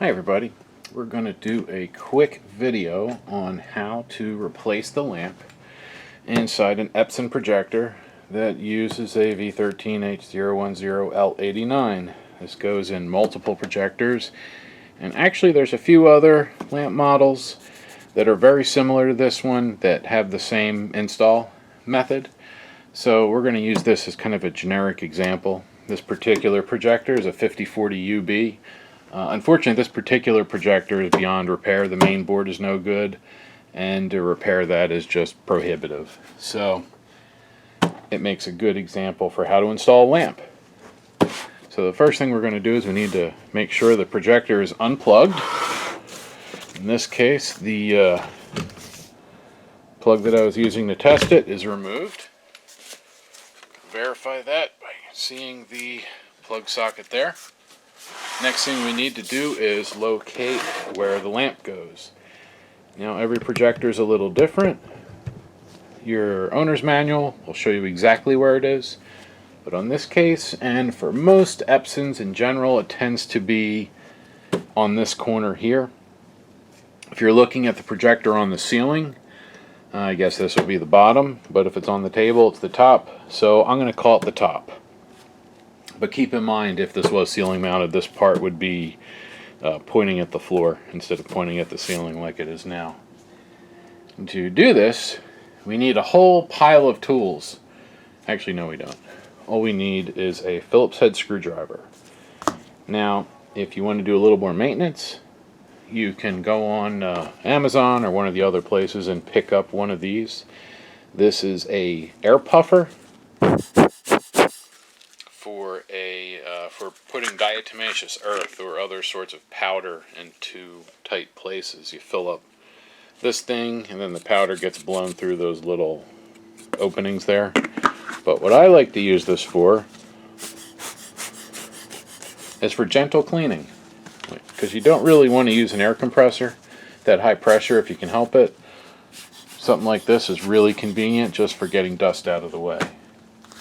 Hi everybody, we're going to do a quick video on how to replace the lamp inside an Epson projector that uses a V13H010L89. This goes in multiple projectors, and actually there's a few other lamp models that are very similar to this one that have the same install method. So we're going to use this as kind of a generic example. This particular projector is a 5040 UB. Unfortunately, this particular projector is beyond repair. The main board is no good, and to repair that is just prohibitive. So it makes a good example for how to install a lamp. So the first thing we're going to do is we need to make sure the projector is unplugged. In this case, the plug that I was using to test it is removed. Verify that by seeing the plug socket there. Next thing we need to do is locate where the lamp goes. Now every projector is a little different. Your owner's manual will show you exactly where it is, but on this case, and for most Epsons in general, it tends to be on this corner here. If you're looking at the projector on the ceiling, I guess this will be the bottom, but if it's on the table, it's the top, so I'm going to call it the top. But keep in mind, if this was ceiling mounted, this part would be pointing at the floor instead of pointing at the ceiling like it is now. And to do this, we need a whole pile of tools. Actually, no we don't. All we need is a Phillips head screwdriver. Now, if you want to do a little more maintenance, you can go on Amazon or one of the other places and pick up one of these. This is a air puffer for putting diatomaceous earth or other sorts of powder into tight places. You fill up this thing and then the powder gets blown through those little openings there. But what I like to use this for is for gentle cleaning, because you don't really want to use an air compressor that high pressure if you can help it. Something like this is really convenient just for getting dust out of the way.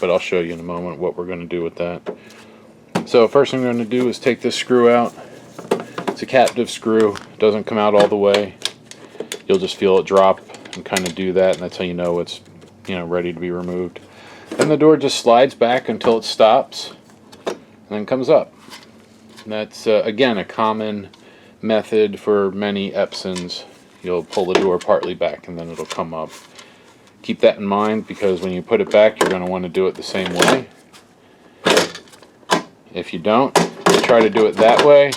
But I'll show you in a moment what we're going to do with that. So first thing I'm going to do is take this screw out. It's a captive screw. It doesn't come out all the way. You'll just feel it drop and kind of do that, and that's how you know it's ready to be removed. Then the door just slides back until it stops and then comes up. And that's again a common method for many Epsons. You'll pull the door partly back and then it'll come up. Keep that in mind, because when you put it back, you're going to want to do it the same way. If you don't, try to do it that way,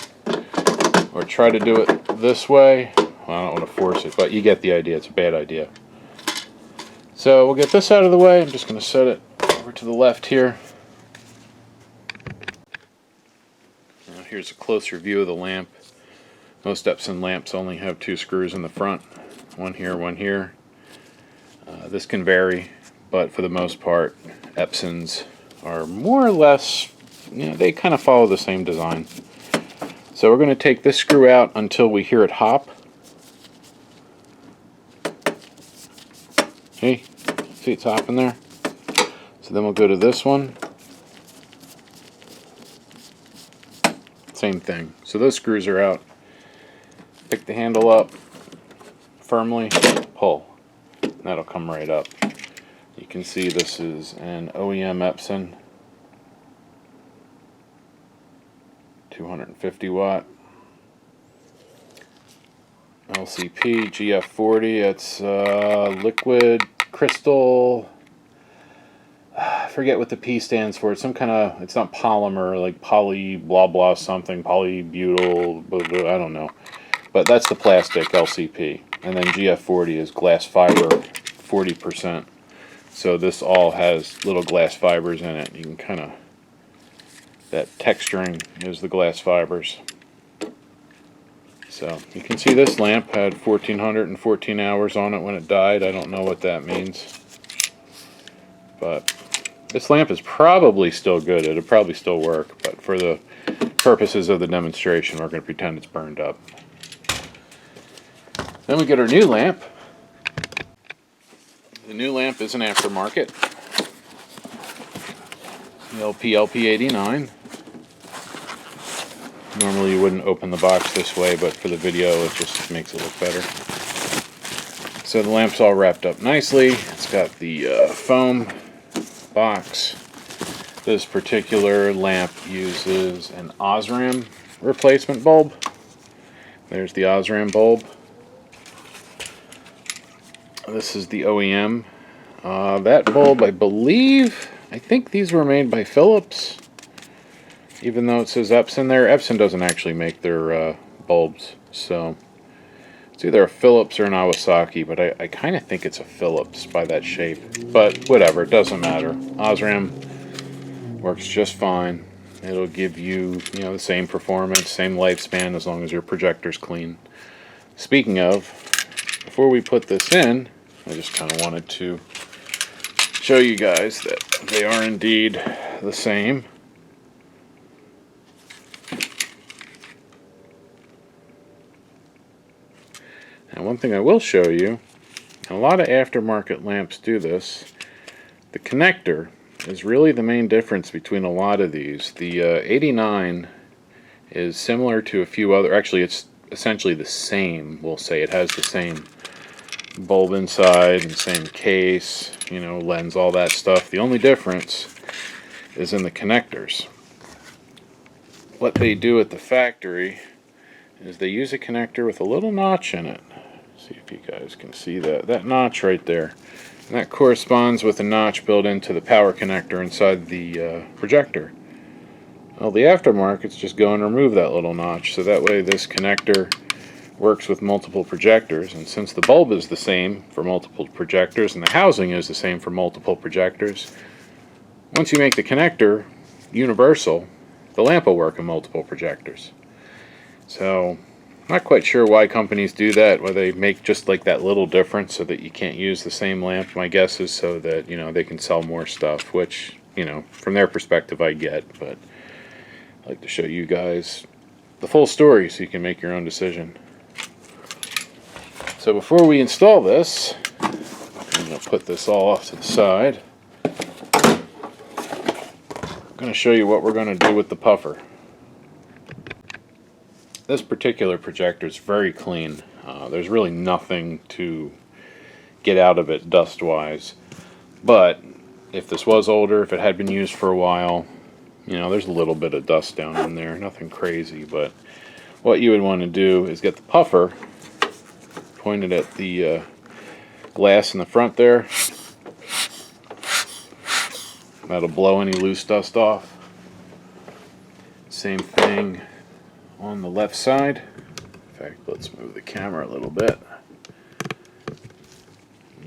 or try to do it this way. Well, I don't want to force it, but you get the idea. It's a bad idea. So we'll get this out of the way. I'm just going to set it over to the left here. Now here's a closer view of the lamp. Most Epson lamps only have two screws in the front. One here, one here. This can vary, but for the most part, Epsons are more or less, they kind of follow the same design. So we're going to take this screw out until we hear it hop. Hey, see it's hopping there? So then we'll go to this one. Same thing. So those screws are out. Pick the handle up, firmly pull. That'll come right up. You can see this is an OEM Epson, 250 watt LCP GF40. It's liquid crystal. I forget what the P stands for. It's some kind of, it's not polymer, like poly blah blah something, polybutyl, blah, blah, I don't know. But that's the plastic LCP. And then GF40 is glass fiber, 40%. So this all has little glass fibers in it. You can kind of, that texturing is the glass fibers. So you can see this lamp had 1,414 hours on it when it died. I don't know what that means. But this lamp is probably still good. It'll probably still work. But for the purposes of the demonstration, we're going to pretend it's burned up. Then we get our new lamp. The new lamp is an aftermarket. ELPLP89. Normally you wouldn't open the box this way, but for the video it just makes it look better. So the lamp's all wrapped up nicely. It's got the foam box. This particular lamp uses an Osram replacement bulb. There's the Osram bulb. This is the OEM. That bulb, I think these were made by Philips. Even though it says Epson there, Epson doesn't actually make their bulbs. So it's either a Philips or an Awasaki, but I kind of think it's a Philips by that shape. But whatever, it doesn't matter. Osram works just fine. It'll give you, the same performance, same lifespan as long as your projector's clean. Speaking of, before we put this in, I just kind of wanted to show you guys that they are indeed the same. And one thing I will show you, and a lot of aftermarket lamps do this, the connector is really the main difference between a lot of these. The 89 is similar to a few other, actually it's essentially the same, we'll say. It has the same bulb inside and same case, lens, all that stuff. The only difference is in the connectors. What they do at the factory is they use a connector with a little notch in it. See if you guys can see that notch right there. And that corresponds with a notch built into the power connector inside the projector. Well, the aftermarket's just go and remove that little notch, so that way this connector works with multiple projectors. And since the bulb is the same for multiple projectors and the housing is the same for multiple projectors, once you make the connector universal, the lamp will work in multiple projectors. So I'm not quite sure why companies do that, why they make just like that little difference so that you can't use the same lamp. My guess is so that, they can sell more stuff, which, from their perspective I get, but I'd like to show you guys the full story so you can make your own decision. So before we install this, I'm going to put this all off to the side. I'm going to show you what we're going to do with the puffer. This particular projector is very clean. There's really nothing to get out of it dust-wise. But if this was older, if it had been used for a while, there's a little bit of dust down in there. Nothing crazy, but what you would want to do is get the puffer pointed at the glass in the front there. That'll blow any loose dust off. Same thing on the left side. In fact, let's move the camera a little bit.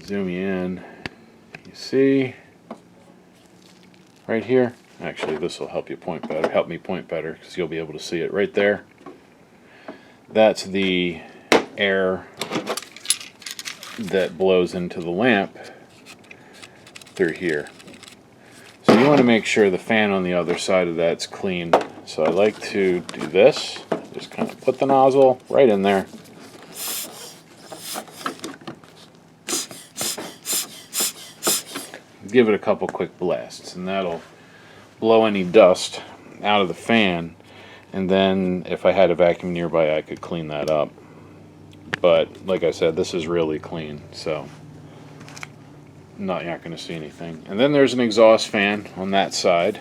Zoom you in. You see right here. Actually, this will help me point better because you'll be able to see it right there. That's the air that blows into the lamp through here. So you want to make sure the fan on the other side of that's clean. So I like to do this. Just kind of put the nozzle right in there. Give it a couple quick blasts, and that'll blow any dust out of the fan. And then if I had a vacuum nearby, I could clean that up. But like I said, this is really clean, so you're not going to see anything. And then there's an exhaust fan on that side.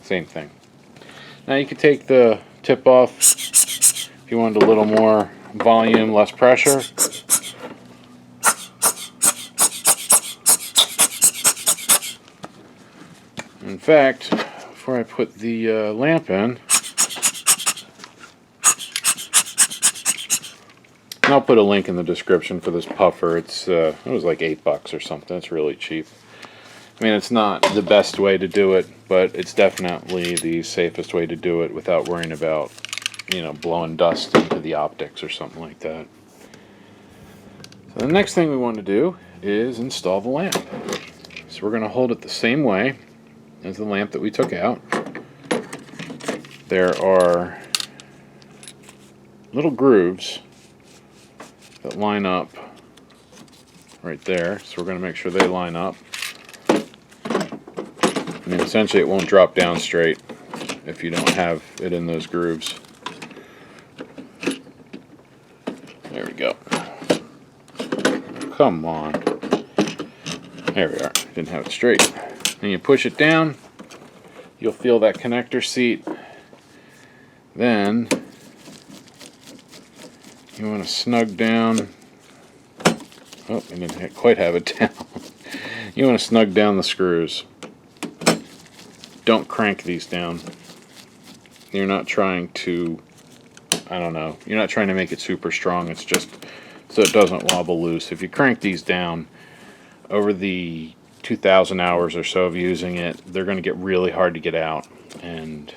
Same thing. Now you could take the tip off if you wanted a little more volume, less pressure. In fact, before I put the lamp in, and I'll put a link in the description for this puffer. It was like $8 or something. It's really cheap. I mean, it's not the best way to do it, but it's definitely the safest way to do it without worrying about, blowing dust into the optics or something like that. So the next thing we want to do is install the lamp. So we're going to hold it the same way as the lamp that we took out. There are little grooves that line up right there, so we're going to make sure they line up. mean, essentially it won't drop down straight if you don't have it in those grooves. There we go. Come on. There we are. Didn't have it straight. And you push it down, you'll feel that connector seat. Then you want to snug down. Oh, I didn't quite have it down. You want to snug down the screws. Don't crank these down. You're not trying to, I don't know, you're not trying to make it super strong. It's just so it doesn't wobble loose. If you crank these down over the 2,000 hours or so of using it, they're going to get really hard to get out, and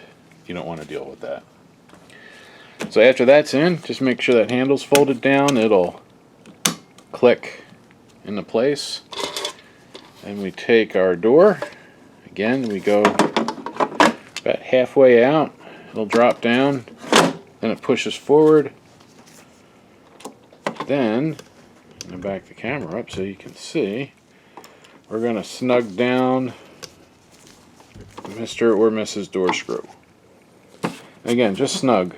you don't want to deal with that. So after that's in, just make sure that handle's folded down. It'll click into place. And we take our door. Again, we go about halfway out. It'll drop down. Then it pushes forward. Then, I'm going to back the camera up so you can see. We're going to snug down Mr. or Mrs. door screw. Again, just snug.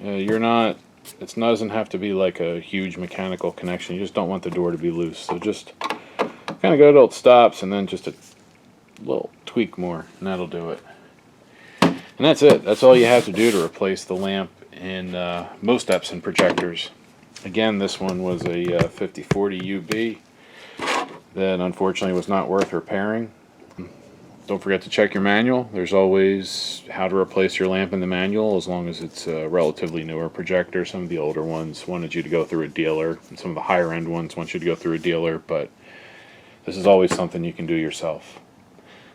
You're not, it doesn't have to be like a huge mechanical connection. You just don't want the door to be loose. So just kind of go till it stops, and then just a little tweak more, and that'll do it. And that's it. That's all you have to do to replace the lamp in most Epson projectors. Again, this one was a 5040 UB that unfortunately was not worth repairing. Don't forget to check your manual. There's always how to replace your lamp in the manual, as long as it's a relatively newer projector. Some of the older ones wanted you to go through a dealer, and some of the higher end ones want you to go through a dealer, but this is always something you can do yourself.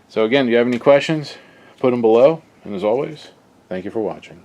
So again, do you have any questions? Put them below, and as always, thank you for watching.